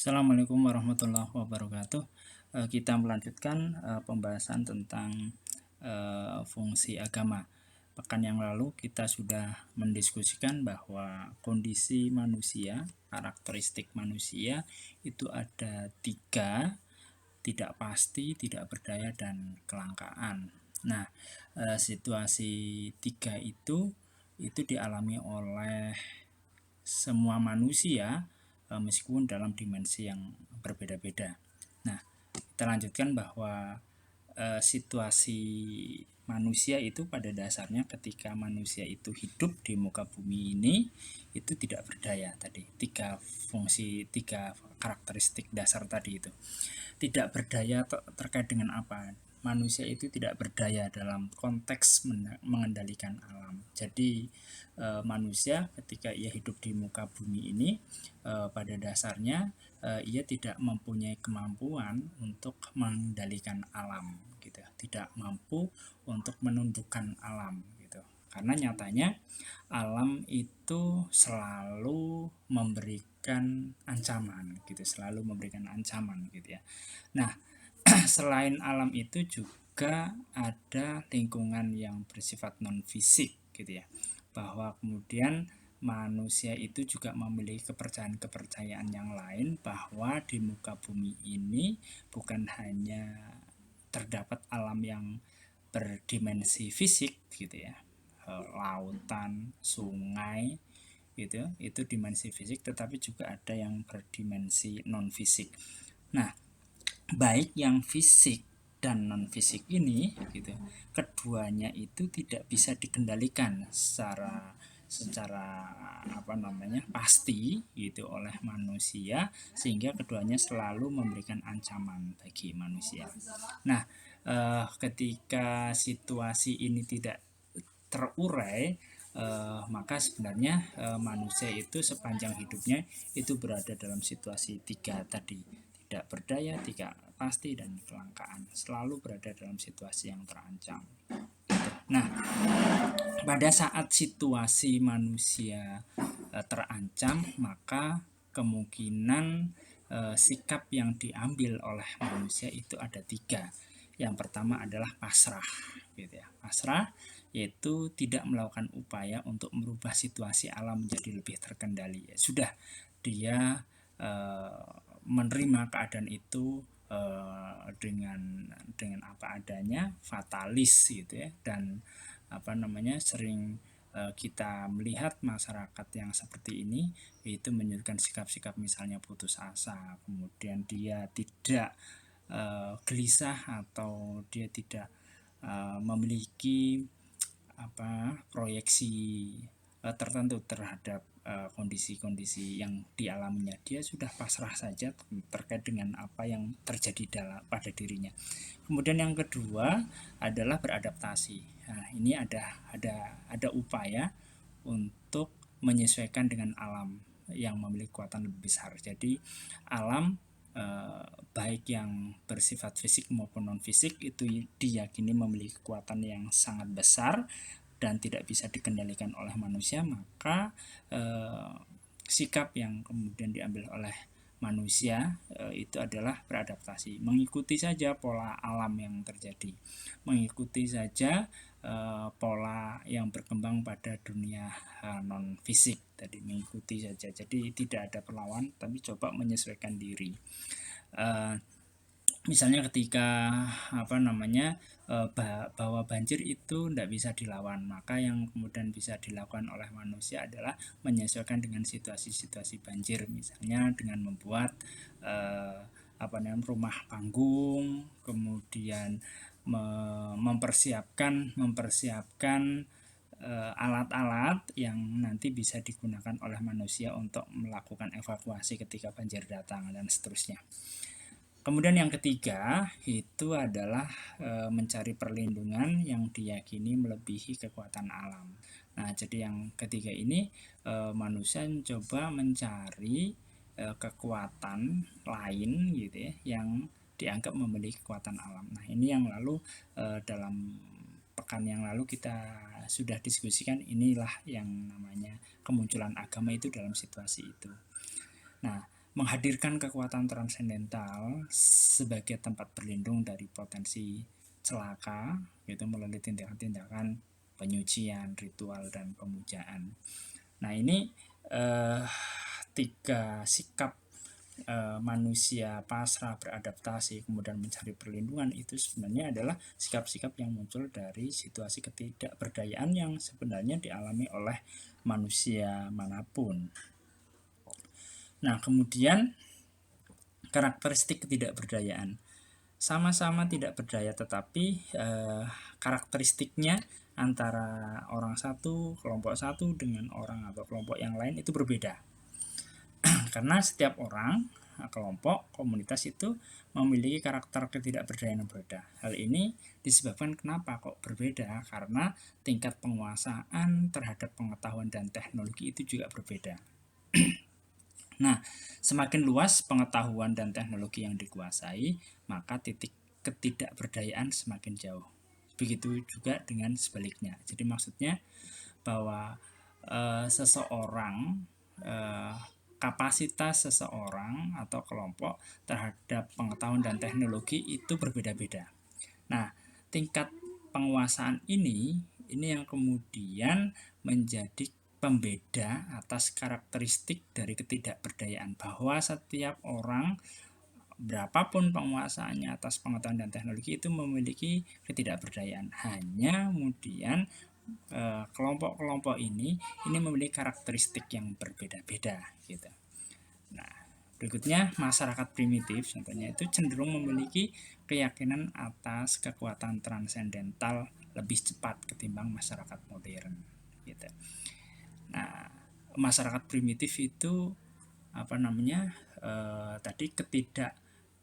Assalamualaikum warahmatullahi wabarakatuh. Kita melanjutkan pembahasan tentang fungsi agama. Pekan yang lalu kita sudah mendiskusikan bahwa kondisi manusia, karakteristik manusia itu ada tiga: tidak pasti, tidak berdaya, dan kelangkaan. Nah, situasi tiga itu dialami oleh semua manusia, meskipun dalam dimensi yang berbeda-beda. Nah, kita lanjutkan bahwa situasi manusia itu pada dasarnya ketika manusia itu hidup di muka bumi ini itu tidak berdaya tadi. Tiga karakteristik dasar tadi itu. Tidak berdaya terkait dengan apa? Manusia itu tidak berdaya dalam konteks mengendalikan alam. Jadi manusia ketika ia hidup di muka bumi ini pada dasarnya ia tidak mempunyai kemampuan untuk mengendalikan alam gitu. Tidak mampu untuk menundukkan alam gitu. Karena nyatanya alam itu selalu memberikan ancaman gitu, selalu memberikan ancaman gitu ya. Nah, selain alam itu juga ada lingkungan yang bersifat non fisik gitu ya, bahwa kemudian manusia itu juga memiliki kepercayaan-kepercayaan yang lain bahwa di muka bumi ini bukan hanya terdapat alam yang berdimensi fisik gitu ya, lautan, sungai gitu, itu dimensi fisik, tetapi juga ada yang berdimensi non fisik. Nah, baik yang fisik dan non fisik ini gitu, keduanya itu tidak bisa dikendalikan secara pasti gitu oleh manusia, sehingga keduanya selalu memberikan ancaman bagi manusia. Nah, ketika situasi ini tidak terurai, maka sebenarnya manusia itu sepanjang hidupnya itu berada dalam situasi tiga tadi: tidak berdaya, tidak pasti, dan kelangkaan. Selalu berada dalam situasi yang terancam. Nah, pada saat situasi manusia terancam, maka kemungkinan sikap yang diambil oleh manusia itu ada tiga. Yang pertama adalah pasrah, gitu ya. Pasrah yaitu tidak melakukan upaya untuk merubah situasi alam menjadi lebih terkendali. Ya, sudah, dia menerima keadaan itu dengan apa adanya, fatalis gitu ya. Dan sering kita melihat masyarakat yang seperti ini itu menunjukkan sikap-sikap misalnya putus asa, kemudian dia tidak gelisah atau dia tidak memiliki proyeksi tertentu terhadap kondisi-kondisi yang dialaminya. Dia sudah pasrah saja terkait dengan apa yang terjadi pada dirinya. Kemudian yang kedua adalah beradaptasi. Nah, ini ada upaya untuk menyesuaikan dengan alam yang memiliki kekuatan lebih besar. Jadi alam baik yang bersifat fisik maupun non fisik itu diyakini memiliki kekuatan yang sangat besar dan tidak bisa dikendalikan oleh manusia. Maka sikap yang kemudian diambil oleh manusia itu adalah beradaptasi, mengikuti saja pola alam yang terjadi, mengikuti saja pola yang berkembang pada dunia non fisik tadi, mengikuti saja. Jadi tidak ada perlawan, tapi coba menyesuaikan diri. Misalnya ketika bahwa banjir itu tidak bisa dilawan, maka yang kemudian bisa dilakukan oleh manusia adalah menyesuaikan dengan situasi-situasi banjir, misalnya dengan membuat rumah panggung, kemudian mempersiapkan alat-alat yang nanti bisa digunakan oleh manusia untuk melakukan evakuasi ketika banjir datang dan seterusnya. Kemudian yang ketiga itu adalah mencari perlindungan yang diyakini melebihi kekuatan alam. Nah, jadi yang ketiga ini manusia coba mencari kekuatan lain gitu ya, yang dianggap memiliki kekuatan alam. Nah, ini yang lalu dalam pekan yang lalu kita sudah diskusikan, inilah yang namanya kemunculan agama itu dalam situasi itu. Nah, menghadirkan kekuatan transendental sebagai tempat berlindung dari potensi celaka, yaitu melalui tindakan-tindakan penyucian, ritual, dan pemujaan. Nah, ini tiga sikap manusia pasrah, beradaptasi, kemudian mencari perlindungan, itu sebenarnya adalah sikap-sikap yang muncul dari situasi ketidakberdayaan yang sebenarnya dialami oleh manusia manapun. Nah, kemudian karakteristik ketidakberdayaan. Sama-sama tidak berdaya, tetapi karakteristiknya antara orang satu, kelompok satu dengan orang atau kelompok yang lain itu berbeda. Karena setiap orang, kelompok, komunitas itu memiliki karakter ketidakberdayaan yang berbeda. Hal ini disebabkan kenapa kok berbeda? Karena tingkat penguasaan terhadap pengetahuan dan teknologi itu juga berbeda. Nah, semakin luas pengetahuan dan teknologi yang dikuasai, maka titik ketidakberdayaan semakin jauh. Begitu juga dengan sebaliknya. Jadi maksudnya bahwa seseorang, kapasitas seseorang atau kelompok terhadap pengetahuan dan teknologi itu berbeda-beda. Nah, tingkat penguasaan ini yang kemudian menjadi pembeda atas karakteristik dari ketidakberdayaan, bahwa setiap orang berapapun penguasaannya atas pengetahuan dan teknologi itu memiliki ketidakberdayaan. Hanya kemudian kelompok-kelompok ini memiliki karakteristik yang berbeda-beda gitu. Nah, berikutnya masyarakat primitif contohnya itu cenderung memiliki keyakinan atas kekuatan transendental lebih cepat ketimbang masyarakat modern gitu. Nah, masyarakat primitif itu tadi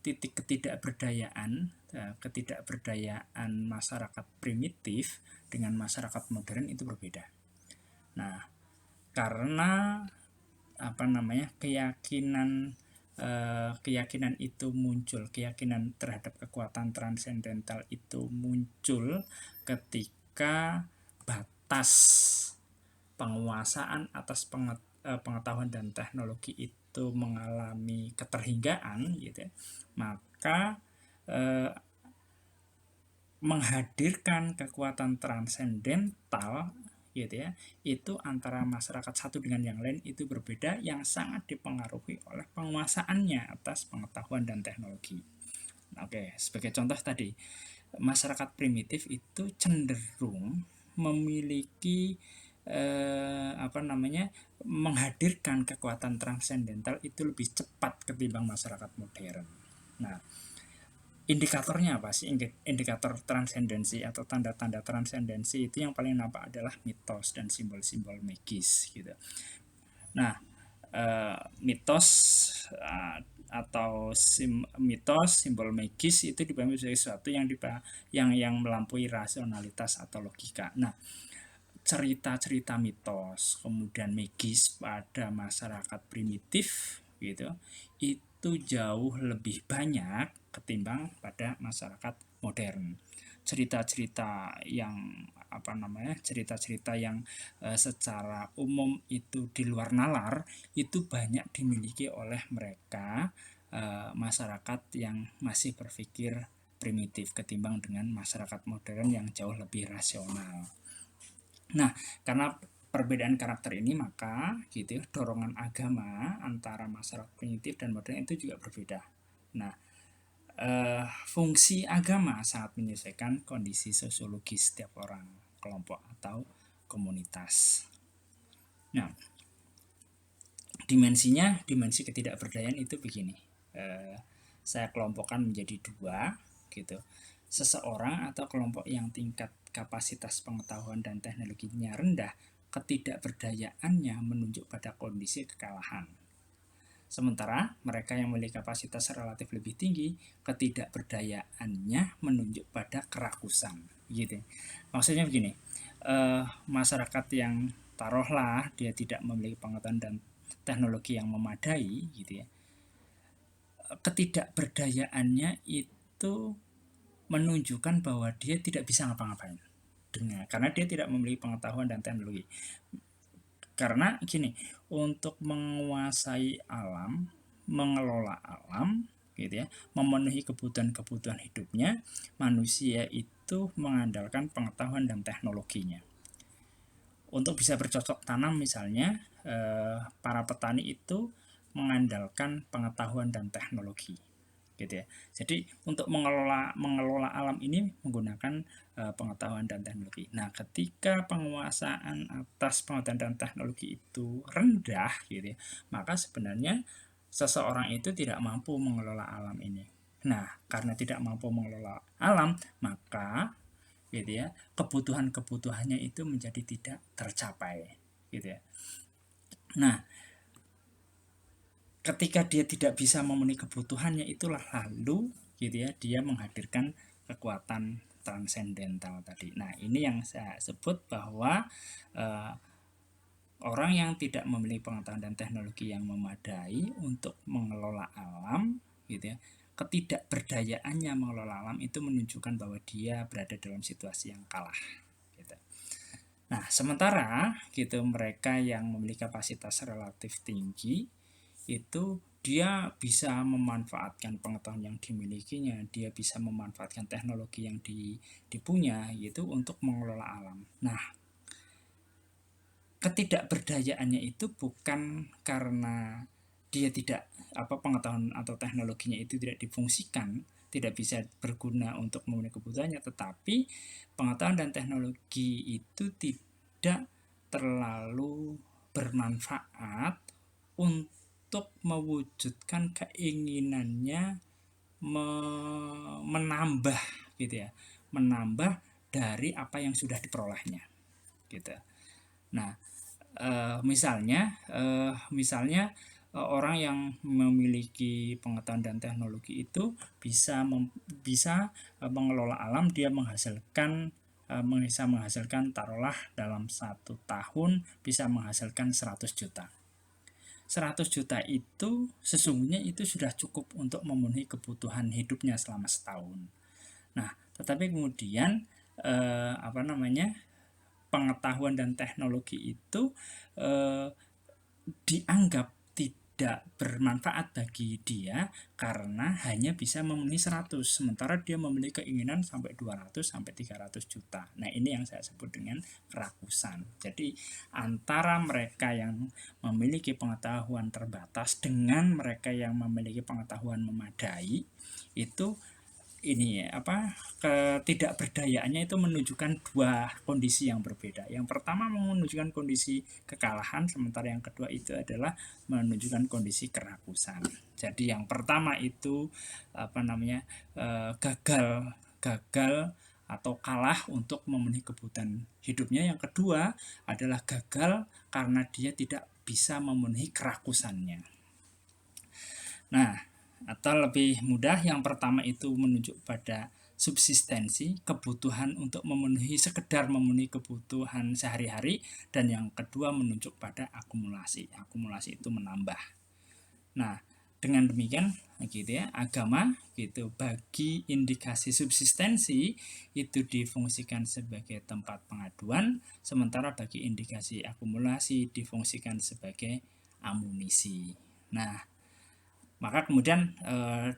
titik ketidakberdayaan masyarakat primitif dengan masyarakat modern itu berbeda. Nah, karena keyakinan itu muncul, keyakinan terhadap kekuatan transendental itu muncul ketika batas penguasaan atas pengetahuan dan teknologi itu mengalami keterhinggaan gitu ya, maka menghadirkan kekuatan transendental gitu ya, itu antara masyarakat satu dengan yang lain itu berbeda, yang sangat dipengaruhi oleh penguasaannya atas pengetahuan dan teknologi. Oke, sebagai contoh tadi, masyarakat primitif itu cenderung memiliki menghadirkan kekuatan transendental itu lebih cepat ketimbang masyarakat modern. Nah, indikatornya apa sih? Indikator transendensi atau tanda-tanda transendensi itu yang paling nampak adalah mitos dan simbol-simbol magis gitu. Nah, mitos atau mitos, simbol magis itu dipahami sebagai sesuatu yang melampaui rasionalitas atau logika. Nah, cerita-cerita mitos kemudian magis pada masyarakat primitif gitu itu jauh lebih banyak ketimbang pada masyarakat modern. Cerita-cerita yang cerita-cerita yang secara umum itu di luar nalar itu banyak dimiliki oleh mereka masyarakat yang masih berpikir primitif ketimbang dengan masyarakat modern yang jauh lebih rasional. Nah, karena perbedaan karakter ini maka gitu dorongan agama antara masyarakat primitif dan modern itu juga berbeda. Nah, fungsi agama sangat menyelesaikan kondisi sosiologis setiap orang, kelompok atau komunitas. Nah, dimensi ketidakberdayaan itu begini. Saya kelompokkan menjadi dua gitu. Seseorang atau kelompok yang tingkat kapasitas pengetahuan dan teknologinya rendah, ketidakberdayaannya menunjuk pada kondisi kekalahan. Sementara mereka yang memiliki kapasitas relatif lebih tinggi, ketidakberdayaannya menunjuk pada kerakusan. Gitu. Maksudnya begini, masyarakat yang taruhlah dia tidak memiliki pengetahuan dan teknologi yang memadai, gitu ya, ketidakberdayaannya itu menunjukkan bahwa dia tidak bisa ngapa-ngapain karena dia tidak memiliki pengetahuan dan teknologi. Karena gini, untuk menguasai alam, mengelola alam, gitu ya, memenuhi kebutuhan-kebutuhan hidupnya, manusia itu mengandalkan pengetahuan dan teknologinya. Untuk bisa bercocok tanam misalnya, para petani itu mengandalkan pengetahuan dan teknologi, gitu ya. Jadi untuk mengelola alam ini menggunakan pengetahuan dan teknologi. Nah, ketika penguasaan atas pengetahuan dan teknologi itu rendah, gitu ya, maka sebenarnya seseorang itu tidak mampu mengelola alam ini. Nah, karena tidak mampu mengelola alam, maka gitu ya, kebutuhan-kebutuhannya itu menjadi tidak tercapai, gitu ya. Nah, ketika dia tidak bisa memenuhi kebutuhannya, itulah lalu gitu ya, dia menghadirkan kekuatan transendental tadi. Nah, ini yang saya sebut bahwa orang yang tidak memiliki pengetahuan dan teknologi yang memadai untuk mengelola alam, gitu ya, ketidakberdayaannya mengelola alam itu menunjukkan bahwa dia berada dalam situasi yang kalah, gitu. Nah, sementara gitu mereka yang memiliki kapasitas relatif tinggi itu dia bisa memanfaatkan pengetahuan yang dimilikinya, dia bisa memanfaatkan teknologi yang dipunya gitu untuk mengelola alam. Nah, ketidakberdayaannya itu bukan karena dia tidak pengetahuan atau teknologinya itu tidak difungsikan, tidak bisa berguna untuk memenuhi kebutuhannya, tetapi pengetahuan dan teknologi itu tidak terlalu bermanfaat untuk mewujudkan keinginannya menambah gitu ya, menambah dari apa yang sudah diperolehnya gitu. Nah, misalnya orang yang memiliki pengetahuan dan teknologi itu bisa mengelola alam, dia bisa menghasilkan taruhlah dalam 1 tahun bisa menghasilkan 100 juta. 100 juta itu sesungguhnya itu sudah cukup untuk memenuhi kebutuhan hidupnya selama setahun. Nah, tetapi kemudian pengetahuan dan teknologi itu dianggap tidak bermanfaat bagi dia karena hanya bisa memenuhi 100, sementara dia memiliki keinginan sampai 200 sampai 300 juta. Nah, ini yang saya sebut dengan kerakusan. Jadi antara mereka yang memiliki pengetahuan terbatas dengan mereka yang memiliki pengetahuan memadai itu ketidakberdayaannya itu menunjukkan dua kondisi yang berbeda. Yang pertama menunjukkan kondisi kekalahan, sementara yang kedua itu adalah menunjukkan kondisi kerakusan. Jadi yang pertama itu gagal atau kalah untuk memenuhi kebutuhan hidupnya. Yang kedua adalah gagal karena dia tidak bisa memenuhi kerakusannya. Nah, atau lebih mudah, yang pertama itu menunjuk pada subsistensi, kebutuhan untuk sekedar memenuhi kebutuhan sehari-hari, dan yang kedua menunjuk pada akumulasi itu menambah. Nah, dengan demikian gitu ya, agama gitu bagi indikasi subsistensi itu difungsikan sebagai tempat pengaduan, sementara bagi indikasi akumulasi difungsikan sebagai amunisi. Nah, maka kemudian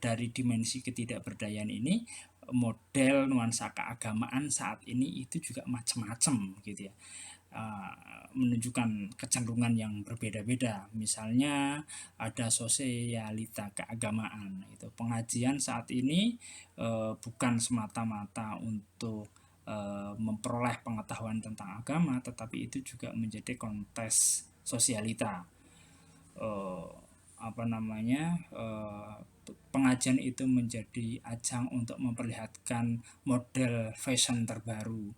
dari dimensi ketidakberdayaan ini, model nuansa keagamaan saat ini itu juga macam-macam gitu ya, menunjukkan kecenderungan yang berbeda-beda. Misalnya ada sosialita keagamaan, itu pengajian saat ini bukan semata-mata untuk memperoleh pengetahuan tentang agama, tetapi itu juga menjadi kontes sosialita. Pengajian itu menjadi ajang untuk memperlihatkan model fashion terbaru,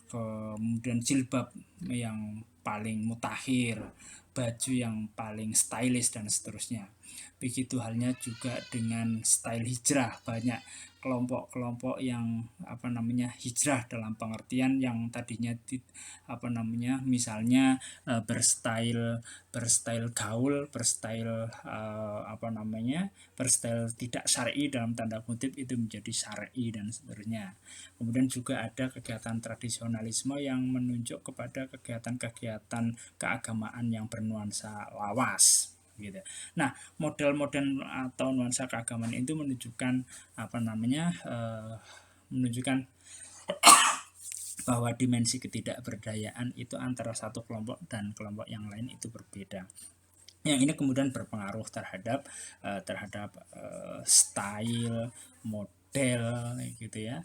kemudian jilbab yang paling mutakhir, baju yang paling stylish dan seterusnya. Begitu halnya juga dengan style hijrah, banyak kelompok-kelompok yang hijrah dalam pengertian yang tadinya misalnya berstyle gaul, berstyle tidak syar'i dalam tanda kutip itu menjadi syar'i dan seterusnya. Kemudian juga ada kegiatan tradisionalisme yang menunjuk kepada kegiatan-kegiatan keagamaan yang bernuansa lawas. gitu. Nah, model-model atau nuansa keagamaan itu menunjukkan menunjukkan bahwa dimensi ketidakberdayaan itu antara satu kelompok dan kelompok yang lain itu berbeda. Yang ini kemudian berpengaruh terhadap style, model gitu ya,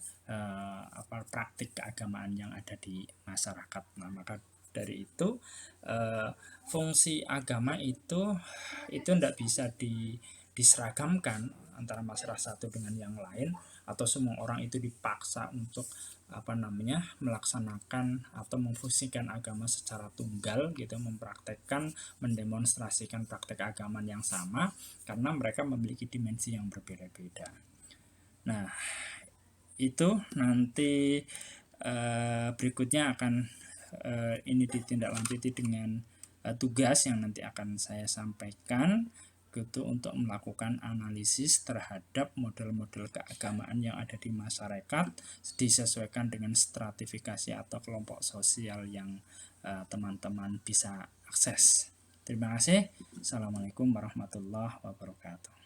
praktik keagamaan yang ada di masyarakat. Nah, maka dari itu fungsi agama itu tidak bisa diseragamkan antara masyarakat satu dengan yang lain, atau semua orang itu dipaksa untuk melaksanakan atau memfungsikan agama secara tunggal gitu, mempraktekkan, mendemonstrasikan praktek agama yang sama, karena mereka memiliki dimensi yang berbeda-beda. Nah, itu nanti berikutnya akan ini ditindaklanjuti dengan tugas yang nanti akan saya sampaikan gitu, untuk melakukan analisis terhadap model-model keagamaan yang ada di masyarakat disesuaikan dengan stratifikasi atau kelompok sosial yang teman-teman bisa akses. Terima kasih. Assalamualaikum warahmatullahi wabarakatuh.